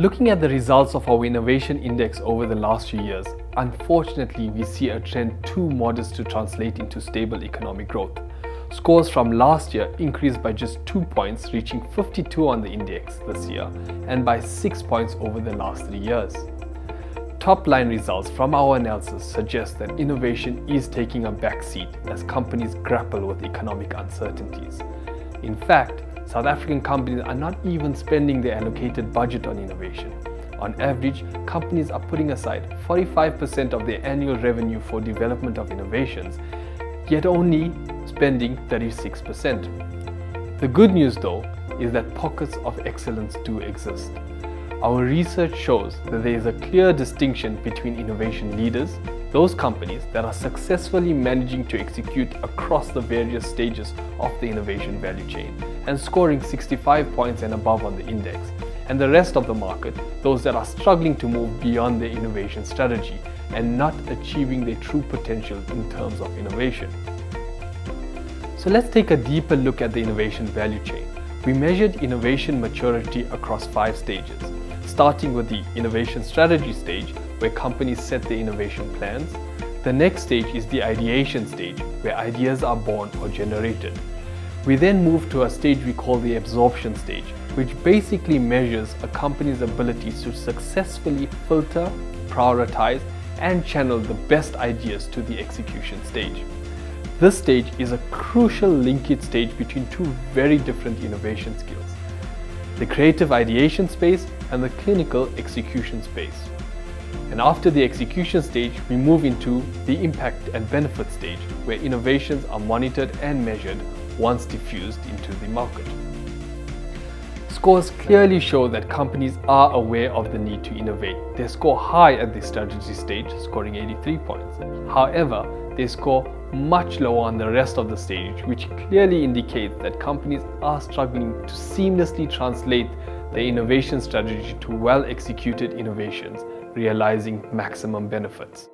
Looking at the results of our innovation index over the last few years, unfortunately we see a trend too modest to translate into stable economic growth. Scores from last year increased by just 2 points, reaching 52 on the index this year, and by 6 points over the last 3 years. Top-line results from our analysis suggest that innovation is taking a backseat as companies grapple with economic uncertainties. In fact, South African companies are not even spending their allocated budget on innovation. On average, companies are putting aside 45% of their annual revenue for development of innovations, yet only spending 36%. The good news though is that pockets of excellence do exist. Our research shows that there is a clear distinction between innovation leaders, those companies that are successfully managing to execute across the various stages of the innovation value chain and scoring 65 points and above on the index, and the rest of the market, those that are struggling to move beyond their innovation strategy and not achieving their true potential in terms of innovation. So let's take a deeper look at the innovation value chain. We measured innovation maturity across 5 stages, starting with the innovation strategy stage, where companies set their innovation plans. The next stage is the ideation stage, where ideas are born or generated. We then move to a stage we call the absorption stage, which basically measures a company's ability to successfully filter, prioritize, and channel the best ideas to the execution stage. This stage is a crucial linkage stage between two very different innovation skills: the creative ideation space and the clinical execution space. And after the execution stage, we move into the impact and benefit stage, where innovations are monitored and measured once diffused into the market. Scores clearly show that companies are aware of the need to innovate. They score high at the strategy stage, scoring 83 points. However, they score much lower on the rest of the stage, which clearly indicates that companies are struggling to seamlessly translate their innovation strategy to well-executed innovations, realizing maximum benefits.